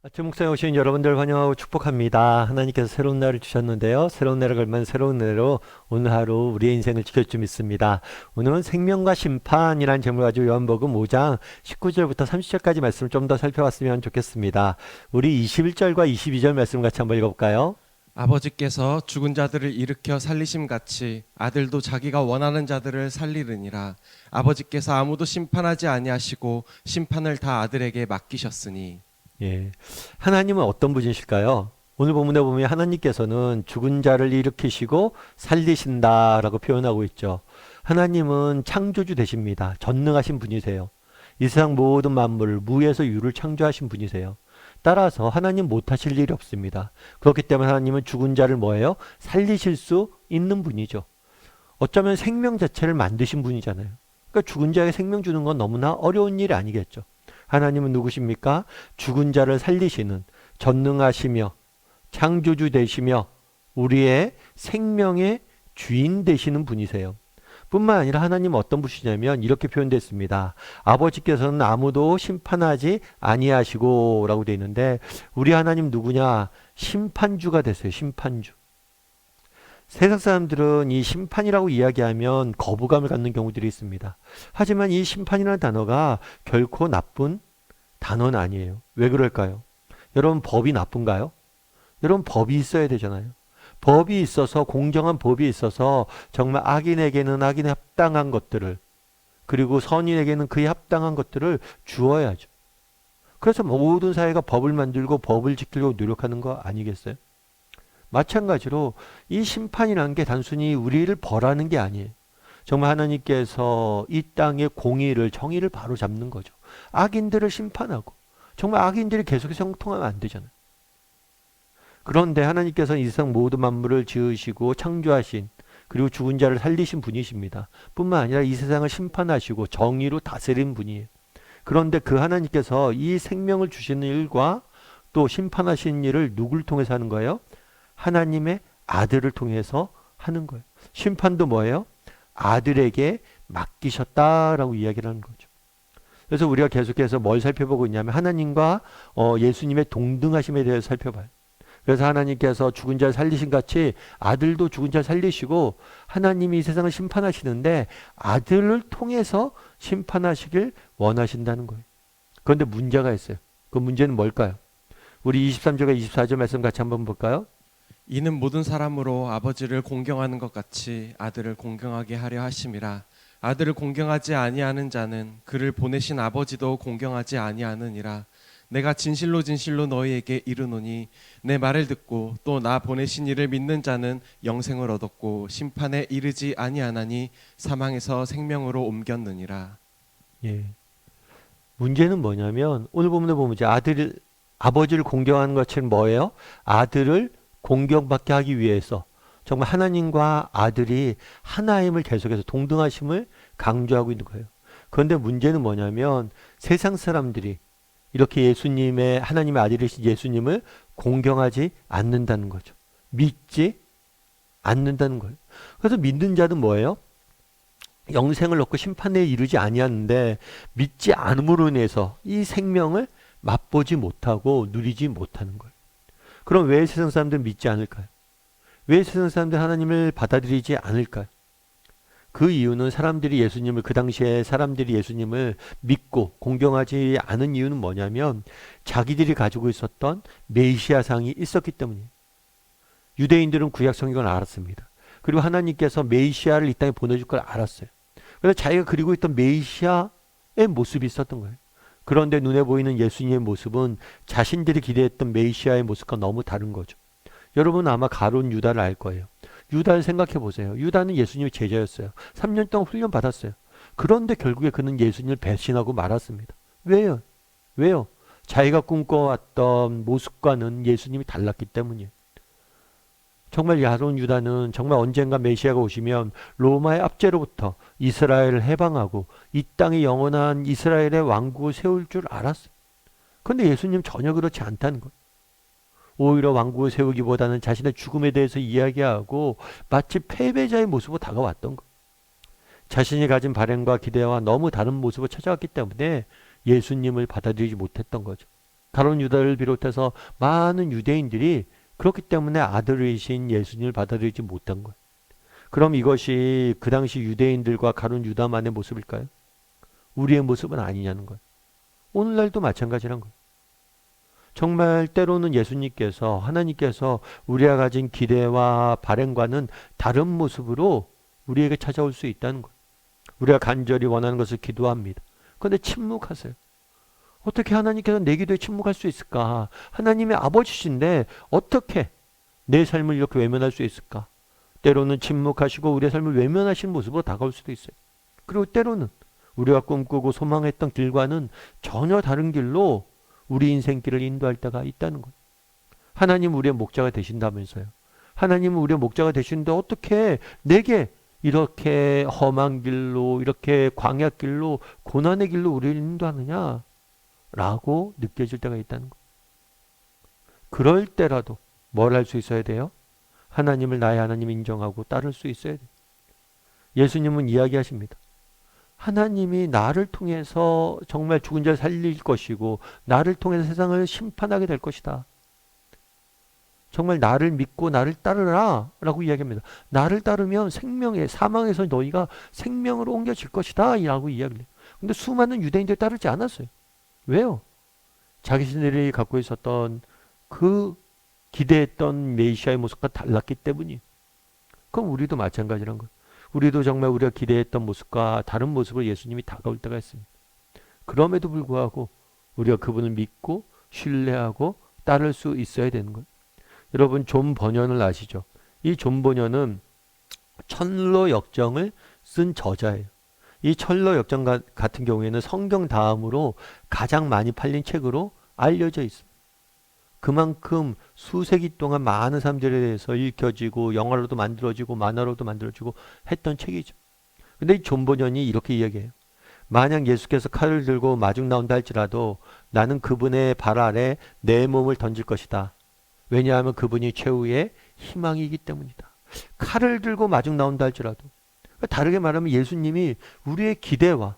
아침 묵상에 오신 여러분들 환영하고 축복합니다. 하나님께서 새로운 날을 주셨는데요. 새로운 날을 걸면 새로운 날로 오늘 하루 우리의 인생을 지킬 줄 믿습니다. 오늘은 생명과 심판이라는 제목을 가지고 요한복음 5장 19절부터 30절까지 말씀을 좀 더 살펴봤으면 좋겠습니다. 우리 21절과 22절 말씀 같이 한번 읽어볼까요? 아버지께서 죽은 자들을 일으켜 살리심 같이 아들도 자기가 원하는 자들을 살리느니라. 아버지께서 아무도 심판하지 아니하시고 심판을 다 아들에게 맡기셨으니. 예. 하나님은 어떤 분이실까요? 오늘 본문에 보면 하나님께서는 죽은 자를 일으키시고 살리신다라고 표현하고 있죠. 하나님은 창조주 되십니다. 전능하신 분이세요. 이 세상 모든 만물을 무에서 유를 창조하신 분이세요. 따라서 하나님 못하실 일이 없습니다. 그렇기 때문에 하나님은 죽은 자를 뭐예요? 살리실 수 있는 분이죠. 어쩌면 생명 자체를 만드신 분이잖아요. 그러니까 죽은 자에게 생명 주는 건 너무나 어려운 일이 아니겠죠. 하나님은 누구십니까? 죽은 자를 살리시는 전능하시며 창조주 되시며 우리의 생명의 주인 되시는 분이세요. 뿐만 아니라 하나님은 어떤 분이시냐면 이렇게 표현됐습니다. 아버지께서는 아무도 심판하지 아니하시고 라고 되어 있는데 우리 하나님 누구냐? 심판주가 됐어요. 심판주. 세상 사람들은 이 심판이라고 이야기하면 거부감을 갖는 경우들이 있습니다. 하지만 이 심판이라는 단어가 결코 나쁜 단어는 아니에요. 왜 그럴까요? 여러분 법이 나쁜가요? 여러분 법이 있어야 되잖아요. 법이 있어서 공정한 법이 있어서 정말 악인에게는 악인에 합당한 것들을 그리고 선인에게는 그에 합당한 것들을 주어야죠. 그래서 모든 사회가 법을 만들고 법을 지키려고 노력하는 거 아니겠어요? 마찬가지로 이 심판이라는 게 단순히 우리를 벌하는 게 아니에요. 정말 하나님께서 이 땅의 공의를 정의를 바로 잡는 거죠. 악인들을 심판하고 정말 악인들이 계속해서 형통하면 안 되잖아요. 그런데 하나님께서는 이 세상 모든 만물을 지으시고 창조하신 그리고 죽은 자를 살리신 분이십니다. 뿐만 아니라 이 세상을 심판하시고 정의로 다스린 분이에요. 그런데 그 하나님께서 이 생명을 주시는 일과 또 심판하시는 일을 누굴 통해서 하는 거예요? 하나님의 아들을 통해서 하는 거예요. 심판도 뭐예요? 아들에게 맡기셨다라고 이야기를 하는 거죠. 그래서 우리가 계속해서 뭘 살펴보고 있냐면 하나님과 예수님의 동등하심에 대해서 살펴봐요. 그래서 하나님께서 죽은 자를 살리신 같이 아들도 죽은 자를 살리시고 하나님이 이 세상을 심판하시는데 아들을 통해서 심판하시길 원하신다는 거예요. 그런데 문제가 있어요. 그 문제는 뭘까요? 우리 23절과 24절 말씀 같이 한번 볼까요? 이는 모든 사람으로 아버지를 공경하는 것 같이 아들을 공경하게 하려 하심이라. 아들을 공경하지 아니하는 자는 그를 보내신 아버지도 공경하지 아니하느니라. 내가 진실로 진실로 너희에게 이르노니 내 말을 듣고 또 나 보내신 이를 믿는 자는 영생을 얻었고 심판에 이르지 아니하나니 사망에서 생명으로 옮겼느니라. 예. 문제는 뭐냐면 오늘 본문에 보면 이제 아버지를 공경하는 것처럼 뭐예요? 아들을 공경받게 하기 위해서 정말 하나님과 아들이 하나임을 계속해서 동등하심을 강조하고 있는 거예요. 그런데 문제는 뭐냐면 세상 사람들이 이렇게 예수님의 하나님의 아들이신 예수님을 공경하지 않는다는 거죠. 믿지 않는다는 거예요. 그래서 믿는 자는 뭐예요? 영생을 얻고 심판에 이르지 아니하는데 믿지 않음으로 인해서 이 생명을 맛보지 못하고 누리지 못하는 거예요. 그럼 왜 세상 사람들은 믿지 않을까요? 왜 세상 사람들은 하나님을 받아들이지 않을까요? 그 이유는 사람들이 예수님을 그 당시에 사람들이 예수님을 믿고 공경하지 않은 이유는 뭐냐면 자기들이 가지고 있었던 메시아상이 있었기 때문이에요. 유대인들은 구약 성경을 알았습니다. 그리고 하나님께서 메시아를 이 땅에 보내줄 걸 알았어요. 그래서 자기가 그리고 있던 메시아의 모습이 있었던 거예요. 그런데 눈에 보이는 예수님의 모습은 자신들이 기대했던 메시아의 모습과 너무 다른 거죠. 여러분 아마 가룟 유다를 알 거예요. 유다를 생각해 보세요. 유다는 예수님의 제자였어요. 3년 동안 훈련 받았어요. 그런데 결국에 그는 예수님을 배신하고 말았습니다. 왜요? 왜요? 자기가 꿈꿔왔던 모습과는 예수님이 달랐기 때문이에요. 정말 가룟 유다는 정말 언젠가 메시아가 오시면 로마의 압제로부터 이스라엘을 해방하고 이 땅에 영원한 이스라엘의 왕국을 세울 줄 알았어요. 그런데 예수님 전혀 그렇지 않다는 거예요. 오히려 왕국을 세우기보다는 자신의 죽음에 대해서 이야기하고 마치 패배자의 모습으로 다가왔던 것. 자신이 가진 바램과 기대와 너무 다른 모습을 찾아왔기 때문에 예수님을 받아들이지 못했던 거죠. 가룟 유다를 비롯해서 많은 유대인들이 그렇기 때문에 아들이신 예수님을 받아들이지 못한 거예요. 그럼 이것이 그 당시 유대인들과 가룟 유다만의 모습일까요? 우리의 모습은 아니냐는 거예요. 오늘날도 마찬가지란 거예요. 정말 때로는 예수님께서, 하나님께서 우리가 가진 기대와 바램과는 다른 모습으로 우리에게 찾아올 수 있다는 거예요. 우리가 간절히 원하는 것을 기도합니다. 그런데 침묵하세요. 어떻게 하나님께서 내 기도에 침묵할 수 있을까? 하나님의 아버지신데 어떻게 내 삶을 이렇게 외면할 수 있을까? 때로는 침묵하시고 우리의 삶을 외면하시는 모습으로 다가올 수도 있어요. 그리고 때로는 우리가 꿈꾸고 소망했던 길과는 전혀 다른 길로 우리 인생길을 인도할 때가 있다는 거예요. 하나님 우리의 목자가 되신다면서요. 하나님은 우리의 목자가 되시는데 어떻게 내게 이렇게 험한 길로, 이렇게 광야길로, 고난의 길로 우리를 인도하느냐? 라고 느껴질 때가 있다는 거예요. 그럴 때라도 뭘 할 수 있어야 돼요? 하나님을 나의 하나님 인정하고 따를 수 있어야 돼요. 예수님은 이야기하십니다. 하나님이 나를 통해서 정말 죽은 자를 살릴 것이고 나를 통해서 세상을 심판하게 될 것이다. 정말 나를 믿고 나를 따르라 라고 이야기합니다. 나를 따르면 사망에서 너희가 생명으로 옮겨질 것이다 라고 이야기를 해요. 근데 수많은 유대인들이 따르지 않았어요. 왜요? 자기들이 갖고 있었던 그 기대했던 메시아의 모습과 달랐기 때문이에요. 그럼 우리도 마찬가지란 거예요. 우리도 정말 우리가 기대했던 모습과 다른 모습으로 예수님이 다가올 때가 있습니다. 그럼에도 불구하고 우리가 그분을 믿고 신뢰하고 따를 수 있어야 되는 거예요. 여러분 존 버년을 아시죠? 이 존 버년은 철로 역정을 쓴 저자예요. 이 철로 역정 같은 경우에는 성경 다음으로 가장 많이 팔린 책으로 알려져 있습니다. 그만큼 수세기 동안 많은 사람들에 대해서 읽혀지고 영화로도 만들어지고 만화로도 만들어지고 했던 책이죠. 근데 이 존 버년이 이렇게 이야기해요. 만약 예수께서 칼을 들고 마중 나온다 할지라도 나는 그분의 발 아래 내 몸을 던질 것이다. 왜냐하면 그분이 최후의 희망이기 때문이다. 칼을 들고 마중 나온다 할지라도, 다르게 말하면 예수님이 우리의 기대와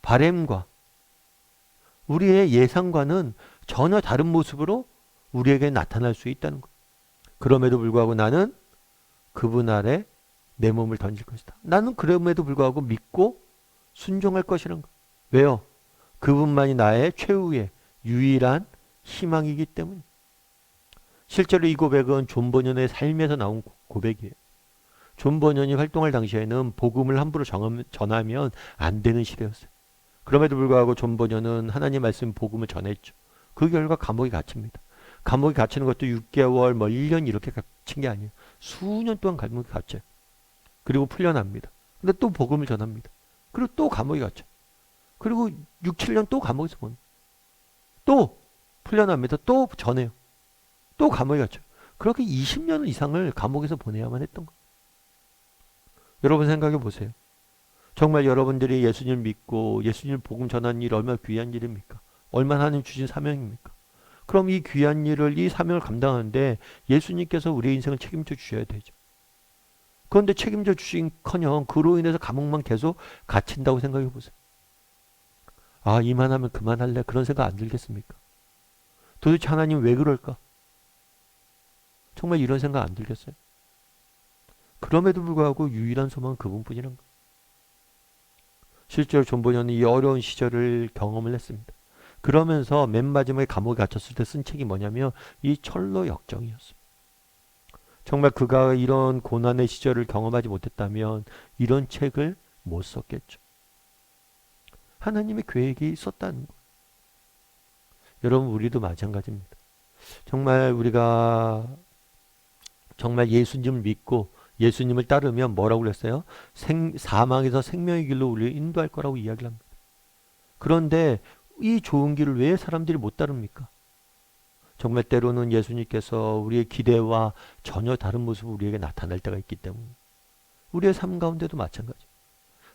바램과 우리의 예상과는 전혀 다른 모습으로 우리에게 나타날 수 있다는 거예요. 그럼에도 불구하고 나는 그분 아래 내 몸을 던질 것이다. 나는 그럼에도 불구하고 믿고 순종할 것이란 거예요. 왜요? 그분만이 나의 최후의 유일한 희망이기 때문에. 실제로 이 고백은 존 버년의 삶에서 나온 고백이에요. 존 버년이 활동할 당시에는 복음을 함부로 전하면 안 되는 시대였어요. 그럼에도 불구하고 존 버년은 하나님 말씀 복음을 전했죠. 그 결과 감옥에 갇힙니다. 감옥에 갇히는 것도 6개월, 1년 이렇게 갇힌 게 아니에요. 수년 동안 감옥에 갇혀요. 그리고 풀려납니다. 근데 또 복음을 전합니다. 그리고 또 감옥에 갇혀요. 그리고 6, 7년 또 감옥에서 보내요. 또 풀려납니다. 또 전해요. 또 감옥에 갇혀요. 그렇게 20년 이상을 감옥에서 보내야만 했던 거예요. 여러분 생각해 보세요. 정말 여러분들이 예수님을 믿고 예수님 복음 전하는 일 얼마나 귀한 일입니까? 얼마나 하나님 주신 사명입니까? 그럼 이 귀한 일을, 이 사명을 감당하는데 예수님께서 우리의 인생을 책임져 주셔야 되죠. 그런데 책임져 주신커녕 그로 인해서 감옥만 계속 갇힌다고 생각해 보세요. 아, 이만하면 그만할래? 그런 생각 안 들겠습니까? 도대체 하나님 왜 그럴까? 정말 이런 생각 안 들겠어요? 그럼에도 불구하고 유일한 소망은 그분뿐이란 거예요. 실제로 존 버년은 이 어려운 시절을 경험을 했습니다. 그러면서 맨 마지막에 감옥에 갇혔을 때 쓴 책이 뭐냐면 이 철로 역정이었습니다. 정말 그가 이런 고난의 시절을 경험하지 못했다면 이런 책을 못 썼겠죠. 하나님의 계획이 있었다는 거예요. 여러분 우리도 마찬가지입니다. 정말 우리가 정말 예수님을 믿고 예수님을 따르면 뭐라고 그랬어요? 사망에서 생명의 길로 우리를 인도할 거라고 이야기를 합니다. 그런데 이 좋은 길을 왜 사람들이 못 따릅니까? 정말 때로는 예수님께서 우리의 기대와 전혀 다른 모습을 우리에게 나타날 때가 있기 때문에 우리의 삶 가운데도 마찬가지.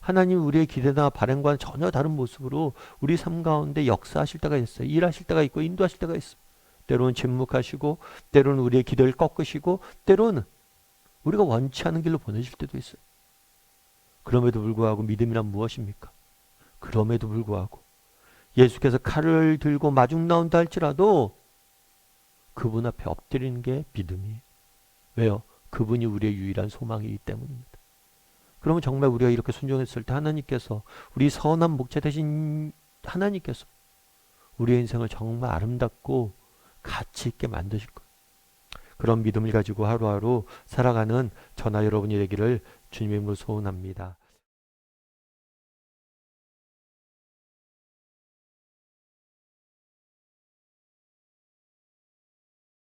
하나님 우리의 기대나 바람과는 전혀 다른 모습으로 우리 삶 가운데 역사하실 때가 있어요. 일하실 때가 있고 인도하실 때가 있어요. 때로는 침묵하시고 때로는 우리의 기대를 꺾으시고 때로는 우리가 원치 않은 길로 보내실 때도 있어요. 그럼에도 불구하고 믿음이란 무엇입니까? 그럼에도 불구하고 예수께서 칼을 들고 마중 나온다 할지라도 그분 앞에 엎드리는 게 믿음이에요. 왜요? 그분이 우리의 유일한 소망이기 때문입니다. 그러면 정말 우리가 이렇게 순종했을 때 하나님께서, 우리 선한 목자 되신 하나님께서 우리의 인생을 정말 아름답고 가치 있게 만드실 거예요. 그런 믿음을 가지고 하루하루 살아가는 저나 여러분이 되기를 주님의 이름으로 소원합니다.